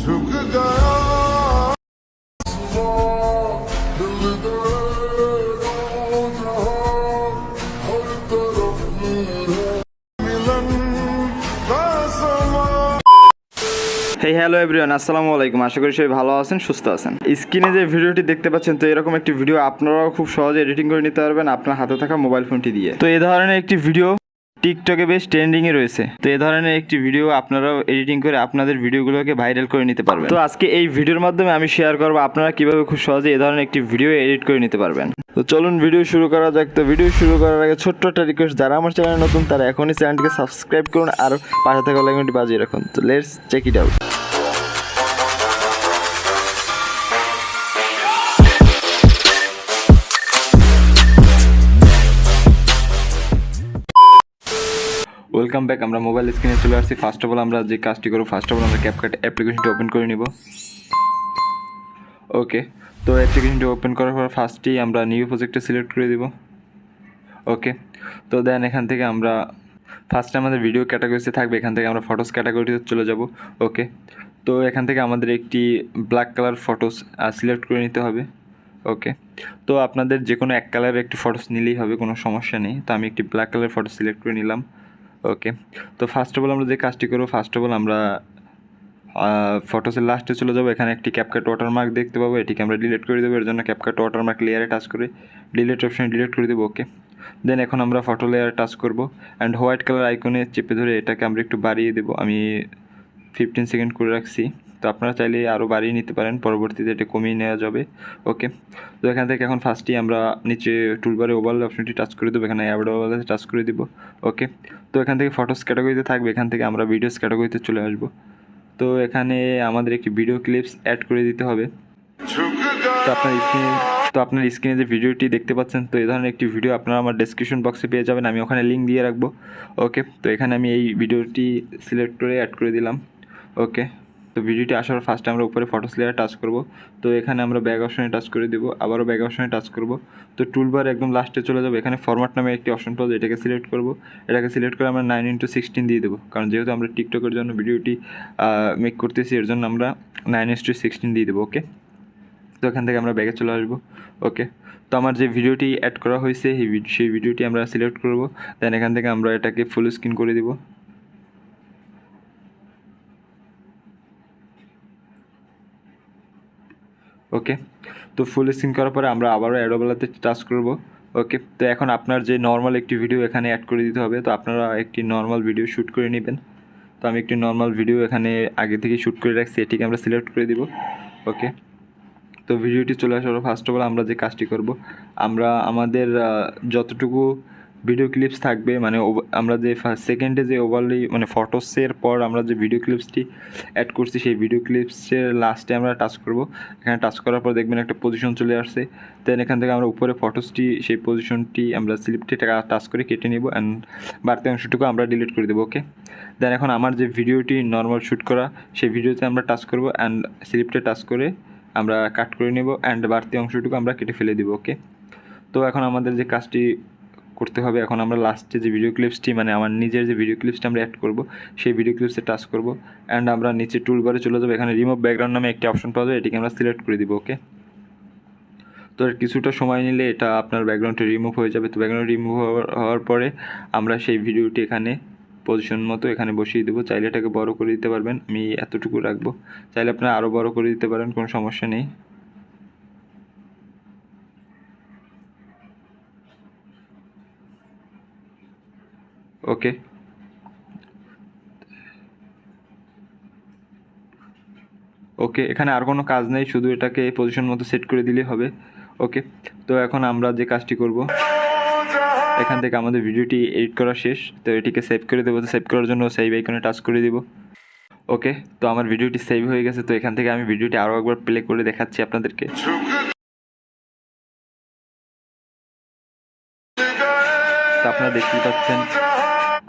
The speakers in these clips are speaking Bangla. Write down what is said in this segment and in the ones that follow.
হ্যালো এভরিওয়ান, আসসালামু আলাইকুম। আশা করি সবাই ভালো আছেন, সুস্থ আছেন। স্ক্রিনে যে ভিডিওটি দেখতে পাচ্ছেন, তো এরকম একটি ভিডিও আপনারাও খুব সহজে এডিটিং করে নিতে পারবেন আপনার হাতে থাকা মোবাইল ফোনটি দিয়ে। তো এই ধরনের একটি ভিডিও টিকটকে বেশ ট্রেন্ডিংয়ে রয়েছে। তো এই ধরনের একটি ভিডিও আপনারাও এডিটিং করে আপনাদের ভিডিওগুলোকে ভাইরাল করে নিতে পারবেন। তো আজকে এই ভিডিওর মাধ্যমে আমি শেয়ার করবো আপনারা কীভাবে খুব সহজে এই ধরনের একটি ভিডিও এডিট করে নিতে পারবেন। তো চলুন ভিডিও শুরু করা যাক। তো ভিডিও শুরু করার আগে ছোট্ট একটা রিকোয়েস্ট, যারা আমার চ্যানেল নতুন তারা এখনই চ্যানেলটিকে সাবস্ক্রাইব করুন আর পাশে থাকা বেল আইকনটি বাজিয়ে রাখুন। তো let's check it out. Welcome back. আমরা মোবাইল স্ক্রিনে চলে আসছি। ফার্স্ট অফ অল আমরা যে কাজটি করব, আমরা ক্যাপকাট অ্যাপ্লিকেশনটি ওপেন করে নিব। ওকে, তো অ্যাপ্লিকেশনটি ওপেন করার পর ফার্স্টেই আমরা নিউ প্রজেক্টে সিলেক্ট করে দিব। ওকে, তো দেন এখান থেকে আমরা ফার্স্টে আমাদের ভিডিও ক্যাটাগরিতে থাকবে, এখান থেকে আমরা ফটোস ক্যাটাগরিতে চলে যাব। ওকে, তো এখান থেকে আমাদের একটি ব্ল্যাক কালার ফটোস সিলেক্ট করে নিতে হবে। ওকে, তো আপনাদের যে কোনো এক কালারের একটি ফটোস নিলেই হবে, কোনো সমস্যা নেই। তো আমি একটি ব্ল্যাক কালার ফটো সিলেক্ট করে নিলাম। ওকে, তো ফার্স্ট অফ অল আমরা যে কাজটি করবো, ফার্স্ট অফ অল আমরা ফটোসের লাস্টে চলে যাবো। এখানে একটি ক্যাপকাট ওয়াটারমার্ক দেখতে পাবো, এটিকে আমরা ডিলিট করে দেবো। এর জন্য ক্যাপকাট ওয়াটারমার্ক লেয়ারে টাচ করে ডিলিট অপশানে ডিলিট করে দেবো। ওকে, দেন এখন আমরা ফটো লেয়ারে টাচ করবো অ্যান্ড হোয়াইট কালার আইকনে চেপে ধরে এটাকে আমরা একটু বাড়িয়ে দেবো। আমি 15 সেকেন্ড করে রাখছি, তো আপনারা চাইলে আরও বাড়িয়ে নিতে পারেন, পরবর্তীতে এটা কমিয়ে নেওয়া যাবে। ওকে, তো এখান থেকে এখন ফার্স্টেই আমরা নিচে টুলবারে ওভারলে অপশনটি টাচ করে দেবো, এখানে অ্যাড ওভারলে টাচ করে দিব। ওকে, তো এখান থেকে ফটোস ক্যাটাগরিতে থাকবে, এখান থেকে আমরা ভিডিওস ক্যাটাগরিতে চলে আসবো। তো এখানে আমাদের একটি ভিডিও ক্লিপস অ্যাড করে দিতে হবে। তো আপনার স্ক্রিনে যে ভিডিওটি দেখতে পাচ্ছেন, তো এই ধরনের একটি ভিডিও আপনারা আমার ডেসক্রিপশন বক্সে পেয়ে যাবেন, আমি ওখানে লিঙ্ক দিয়ে রাখবো। ওকে, তো এখানে আমি এই ভিডিওটি সিলেক্ট করে অ্যাড করে দিলাম। ওকে, তো ভিডিওটি আসার ফার্স্টে আমরা উপরে ফটোস লেয়ারে টাচ করব। তো এখানে আমরা ব্যাক অপশনে টাচ করে দেবো, আবারও ব্যাক অপশনে টাচ করব। তো টুলবার একদম লাস্টে চলে যাবো, এখানে ফরম্যাট নামে একটি অপশন পাবো, এটাকে সিলেক্ট করব। এটাকে সিলেক্ট করে আমরা 9:16 দিয়ে দেবো, কারণ যেহেতু আমরা টিকটকের জন্য ভিডিওটি মেক করতেছি, এর জন্য আমরা 9:16 দিয়ে দেবো। ওকে, তো এখান থেকে আমরা ব্যাগে চলে আসবো। ওকে, তো আমার যে ভিডিওটি অ্যাড করা হয়েছে সেই ভিডিওটি আমরা সিলেক্ট করব। দেন এখান থেকে আমরা এটাকে ফুল স্ক্রিন করে দিব। ওকে, তো ফুল স্ক্রিন করার পরে আমরা আবারও অ্যাডোবেলাতে টাচ করব। ওকে, তো এখন আপনার যে নর্মাল একটি ভিডিও এখানে অ্যাড করে দিতে হবে। তো আপনারা একটি নর্মাল ভিডিও শ্যুট করে নেবেন। তো আমি একটি নর্মাল ভিডিও এখানে আগে থেকে শ্যুট করে রাখছি, এটিকে আমরা সিলেক্ট করে দিব। ওকে, তো ভিডিওটি চলে আসার ফার্স্ট অফ অল আমরা যে কাজটি করব, আমরা আমাদের যতটুকু ভিডিও ক্লিপস থাকবে, মানে আমরা যে সেকেন্ডে যে ওভারলি মানে ফটোসের পর আমরা যে ভিডিও ক্লিপসটি অ্যাড করছি, সেই ভিডিও ক্লিপসের লাস্টে আমরা টাচ করব। এখানে টাচ করার পর দেখবেন একটা পজিশন চলে আসছে। দেন এখান থেকে আমরা উপরে ফটোসটি সেই পজিশনটি আমরা স্লিপটি টাচ করে কেটে নিব অ্যান্ড বাড়তি অংশটুকু আমরা ডিলিট করে দেবো। ওকে, দেন এখন আমার যে ভিডিওটি নর্মাল শ্যুট করা, সেই ভিডিওতে আমরা টাচ করব অ্যান্ড স্লিপটে টাচ করে আমরা কাট করে নেব অ্যান্ড বাড়তি অংশটুকু আমরা কেটে ফেলে দিব। ওকে, তো এখন আমাদের যে কাজটি করতে হবে, এখন আমরা লাস্টে যে ভিডিও ক্লিপসটি মানে আমার নিজের যে ভিডিও ক্লিপসটা আমরা অ্যাড করব, সেই ভিডিও ক্লিপসে টাচ করব অ্যান্ড আমরা নিচে টুলবারে চলে যাবো। এখানে রিমুভ ব্যাকগ্রাউন্ড নামে একটি অপশন পাওয়া যায়, এটিকে আমরা সিলেক্ট করে দিব। ওকে, তো কিছুটা সময় নিলে এটা আপনার ব্যাকগ্রাউন্ডটা রিমুভ হয়ে যাবে। তো ব্যাকগ্রাউন্ড রিমুভ হওয়ার পরে আমরা সেই ভিডিওটি এখানে পজিশন মতো এখানে বসিয়ে দেবো। চাইলে এটাকে বড় করে দিতে পারবেন, আমি এতটুকু রাখবো, চাইলে আপনারা আরও বড় করে দিতে পারেন, কোনো সমস্যা নেই। ওকে, ওকে, এখানে আর কোনো কাজ নেই, শুধু এটাকে পজিশন মতো সেট করে দিলেই হবে। ওকে, তো এখন আমরা যে কাজটি করব, এখান থেকে আমাদের ভিডিওটি এডিট করা শেষ। তো এটিকে সেভ করে দেবো। তো সেভ করার জন্য সেভ আইকনে টাচ করে দিব। ওকে, তো আমার ভিডিওটি সেভ হয়ে গেছে। তো এখান থেকে আমি ভিডিওটি আরও একবার প্লে করে দেখাচ্ছি আপনাদেরকে। তো আপনারা দেখতে পাচ্ছেন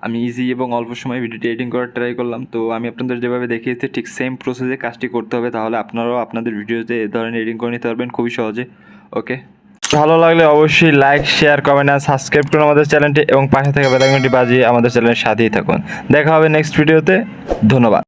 আমি ইজি এবং অল্প সময়ে ভিডিওটি এডিটিং করার ট্রাই করলাম। তো আমি আপনাদের যেভাবে দেখিয়েছি ঠিক সেম প্রসেসে কাজটি করতে হবে, তাহলে আপনারাও আপনাদের ভিডিওতে এ ধরনের এডিটিং করে নিতে পারবেন খুবই সহজে। ওকে, ভালো লাগলে অবশ্যই লাইক, শেয়ার, কমেন্ট আর সাবস্ক্রাইব করুন আমাদের চ্যানেলটি এবং পাশে থাকা বেল আইকনটি বাজিয়ে আমাদের চ্যানেলের সাথেই থাকুন। দেখা হবে নেক্সট ভিডিওতে। ধন্যবাদ।